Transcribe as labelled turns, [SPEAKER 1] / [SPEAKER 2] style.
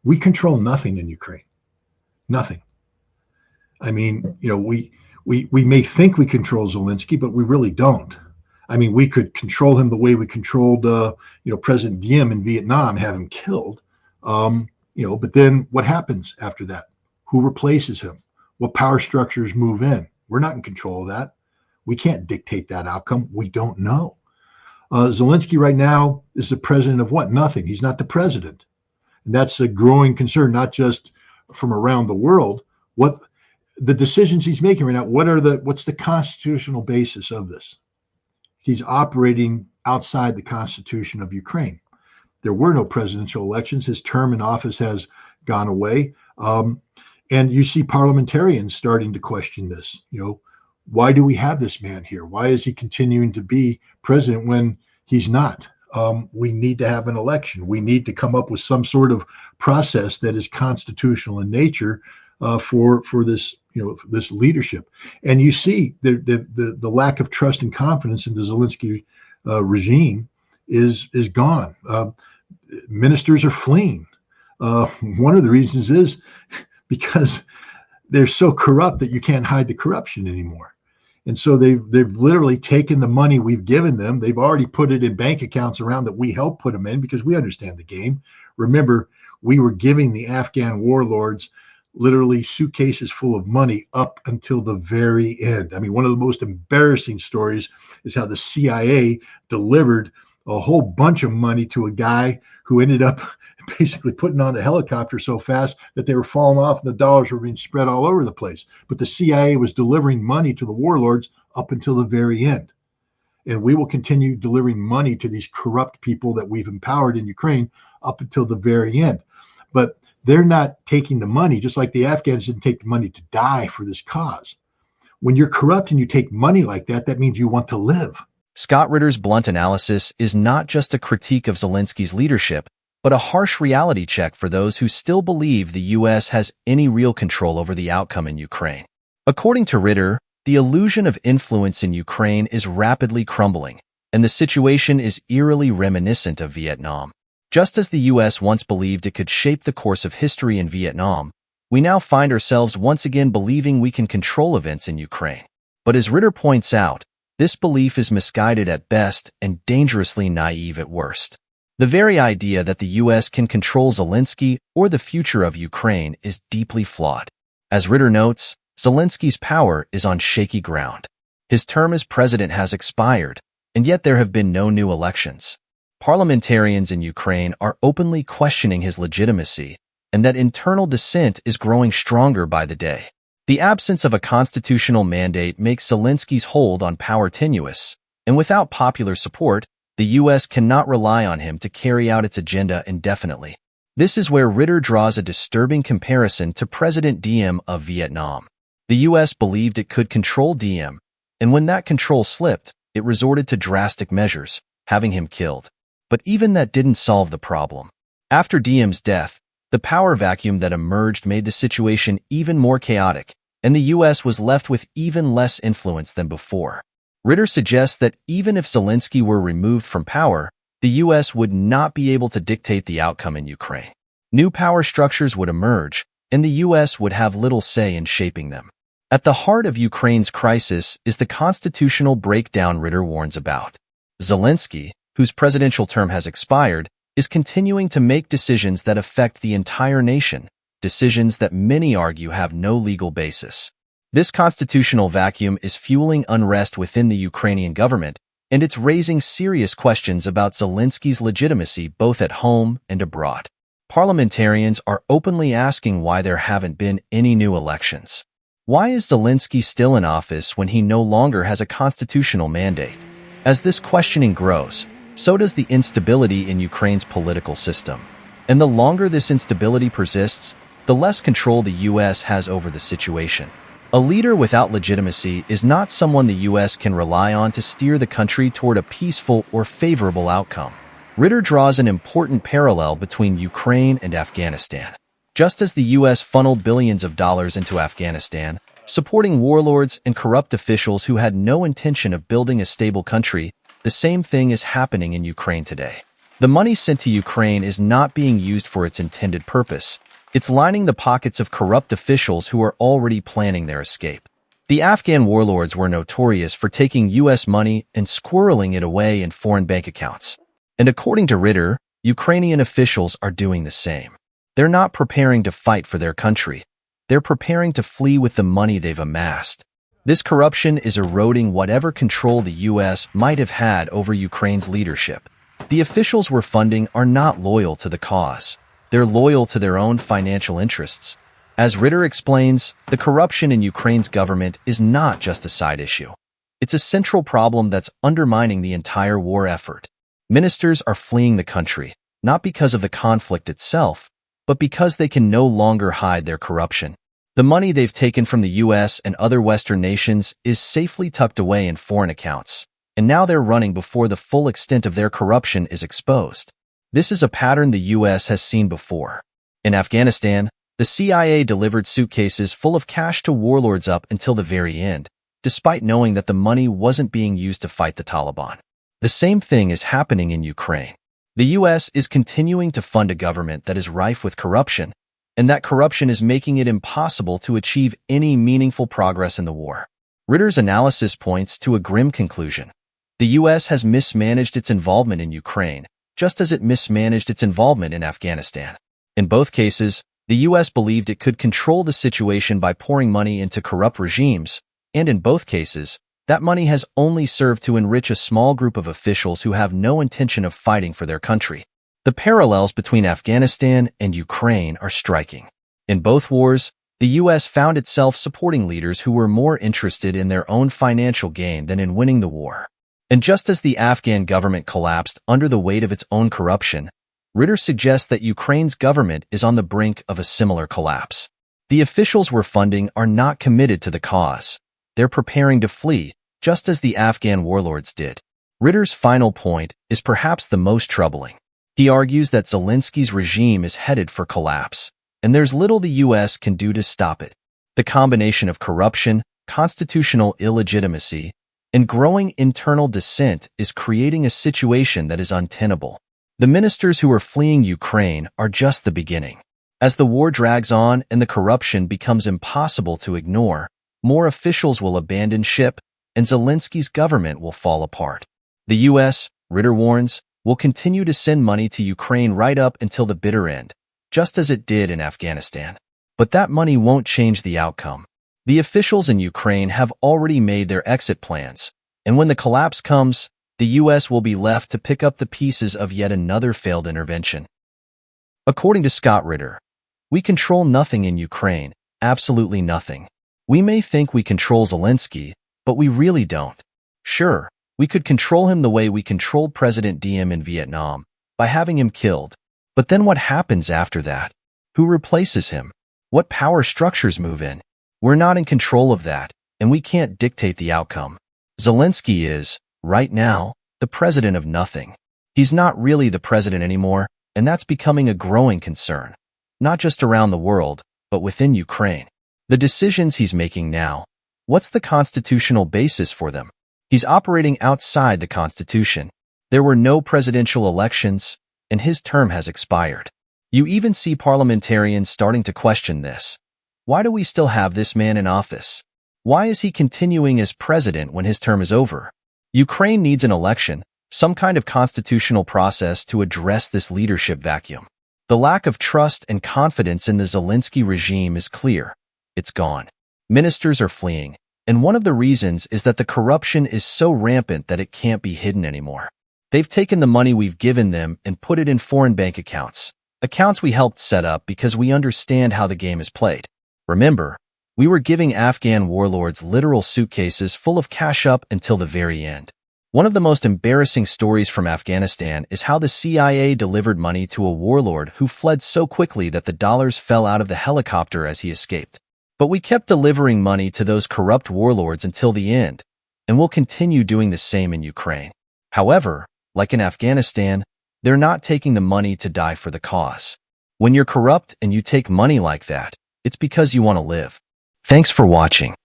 [SPEAKER 1] We control nothing in Ukraine. Nothing. I mean, we may think we control Zelensky, but we really don't. I mean, we could control him the way we controlled, President Diem in Vietnam, have him killed. But then what happens after that? Who replaces him? What power structures move in? We're not in control of that. We can't dictate that outcome. We don't know. Zelensky right now is the president of what? Nothing. He's not the president. And that's a growing concern, not just from around the world. What the decisions he's making right now, what's the constitutional basis of this? He's operating outside the Constitution of Ukraine. There were no presidential elections. His term in office has gone away. And you see parliamentarians starting to question this. Why do we have this man here? Why is he continuing to be president when he's not? We need to have an election. We need to come up with some sort of process that is constitutional in nature for this this leadership. And you see the lack of trust and confidence in the Zelensky regime is gone. Ministers are fleeing. One of the reasons is because they're so corrupt that you can't hide the corruption anymore. And so they've literally taken the money we've given them. They've already put it in bank accounts around that we helped put them in because we understand the game. Remember, we were giving the Afghan warlords literally suitcases full of money up until the very end. I mean, one of the most embarrassing stories is how the CIA delivered a whole bunch of money to a guy who ended up basically putting on a helicopter so fast that they were falling off and the dollars were being spread all over the place. But the CIA was delivering money to the warlords up until the very end. And we will continue delivering money to these corrupt people that we've empowered in Ukraine up until the very end. But they're not taking the money, just like the Afghans didn't take the money to die for this cause. When you're corrupt and you take money like that, that means you want to live.
[SPEAKER 2] Scott Ritter's blunt analysis is not just a critique of Zelensky's leadership, but a harsh reality check for those who still believe the U.S. has any real control over the outcome in Ukraine. According to Ritter, the illusion of influence in Ukraine is rapidly crumbling, and the situation is eerily reminiscent of Vietnam. Just as the U.S. once believed it could shape the course of history in Vietnam, we now find ourselves once again believing we can control events in Ukraine. But as Ritter points out, this belief is misguided at best and dangerously naive at worst. The very idea that the U.S. can control Zelensky or the future of Ukraine is deeply flawed. As Ritter notes, Zelensky's power is on shaky ground. His term as president has expired, and yet there have been no new elections. Parliamentarians in Ukraine are openly questioning his legitimacy, and that internal dissent is growing stronger by the day. The absence of a constitutional mandate makes Zelensky's hold on power tenuous, and without popular support, the U.S. cannot rely on him to carry out its agenda indefinitely. This is where Ritter draws a disturbing comparison to President Diem of Vietnam. The U.S. believed it could control Diem, and when that control slipped, it resorted to drastic measures, having him killed. But even that didn't solve the problem. After Diem's death, the power vacuum that emerged made the situation even more chaotic, and the U.S. was left with even less influence than before. Ritter suggests that even if Zelensky were removed from power, the U.S. would not be able to dictate the outcome in Ukraine. New power structures would emerge, and the U.S. would have little say in shaping them. At the heart of Ukraine's crisis is the constitutional breakdown Ritter warns about. Zelensky, whose presidential term has expired, is continuing to make decisions that affect the entire nation, decisions that many argue have no legal basis. This constitutional vacuum is fueling unrest within the Ukrainian government, and it's raising serious questions about Zelensky's legitimacy both at home and abroad. Parliamentarians are openly asking why there haven't been any new elections. Why is Zelensky still in office when he no longer has a constitutional mandate? As this questioning grows, so does the instability in Ukraine's political system. And the longer this instability persists, the less control the U.S. has over the situation. A leader without legitimacy is not someone the U.S. can rely on to steer the country toward a peaceful or favorable outcome. Ritter draws an important parallel between Ukraine and Afghanistan. Just as the U.S. funneled billions of dollars into Afghanistan, supporting warlords and corrupt officials who had no intention of building a stable country, the same thing is happening in Ukraine today. The money sent to Ukraine is not being used for its intended purpose. It's lining the pockets of corrupt officials who are already planning their escape. The Afghan warlords were notorious for taking U.S. money and squirreling it away in foreign bank accounts. And according to Ritter, Ukrainian officials are doing the same. They're not preparing to fight for their country. They're preparing to flee with the money they've amassed. This corruption is eroding whatever control the U.S. might have had over Ukraine's leadership. The officials we're funding are not loyal to the cause. They're loyal to their own financial interests. As Ritter explains, the corruption in Ukraine's government is not just a side issue. It's a central problem that's undermining the entire war effort. Ministers are fleeing the country, not because of the conflict itself, but because they can no longer hide their corruption. The money they've taken from the U.S. and other Western nations is safely tucked away in foreign accounts, and now they're running before the full extent of their corruption is exposed. This is a pattern the U.S. has seen before. In Afghanistan, the CIA delivered suitcases full of cash to warlords up until the very end, despite knowing that the money wasn't being used to fight the Taliban. The same thing is happening in Ukraine. The U.S. is continuing to fund a government that is rife with corruption, and that corruption is making it impossible to achieve any meaningful progress in the war. Ritter's analysis points to a grim conclusion. The U.S. has mismanaged its involvement in Ukraine, just as it mismanaged its involvement in Afghanistan. In both cases, the U.S. believed it could control the situation by pouring money into corrupt regimes, and in both cases, that money has only served to enrich a small group of officials who have no intention of fighting for their country. The parallels between Afghanistan and Ukraine are striking. In both wars, the U.S. found itself supporting leaders who were more interested in their own financial gain than in winning the war. And just as the Afghan government collapsed under the weight of its own corruption, Ritter suggests that Ukraine's government is on the brink of a similar collapse. The officials we're funding are not committed to the cause. They're preparing to flee, just as the Afghan warlords did. Ritter's final point is perhaps the most troubling. He argues that Zelensky's regime is headed for collapse, and there's little the U.S. can do to stop it. The combination of corruption, constitutional illegitimacy, and growing internal dissent is creating a situation that is untenable. The ministers who are fleeing Ukraine are just the beginning. As the war drags on and the corruption becomes impossible to ignore, more officials will abandon ship, and Zelensky's government will fall apart. The U.S., Ritter warns, will continue to send money to Ukraine right up until the bitter end, just as it did in Afghanistan. But that money won't change the outcome. The officials in Ukraine have already made their exit plans, and when the collapse comes, the U.S. will be left to pick up the pieces of yet another failed intervention. According to Scott Ritter, we control nothing in Ukraine, absolutely nothing. We may think we control Zelensky, but we really don't. Sure, we could control him the way we controlled President Diem in Vietnam, by having him killed. But then what happens after that? Who replaces him? What power structures move in? We're not in control of that, and we can't dictate the outcome. Zelensky is, right now, the president of nothing. He's not really the president anymore, and that's becoming a growing concern, not just around the world, but within Ukraine. The decisions he's making now, what's the constitutional basis for them? He's operating outside the Constitution. There were no presidential elections, and his term has expired. You even see parliamentarians starting to question this. Why do we still have this man in office? Why is he continuing as president when his term is over? Ukraine needs an election, some kind of constitutional process to address this leadership vacuum. The lack of trust and confidence in the Zelensky regime is clear. It's gone. Ministers are fleeing, and one of the reasons is that the corruption is so rampant that it can't be hidden anymore. They've taken the money we've given them and put it in foreign bank accounts we helped set up because we understand how the game is played. Remember, we were giving Afghan warlords literal suitcases full of cash up until the very end. One of the most embarrassing stories from Afghanistan is how the CIA delivered money to a warlord who fled so quickly that the dollars fell out of the helicopter as he escaped. But we kept delivering money to those corrupt warlords until the end, and we'll continue doing the same in Ukraine. However, like in Afghanistan, they're not taking the money to die for the cause. When you're corrupt and you take money like that, it's because you want to live. Thanks for watching.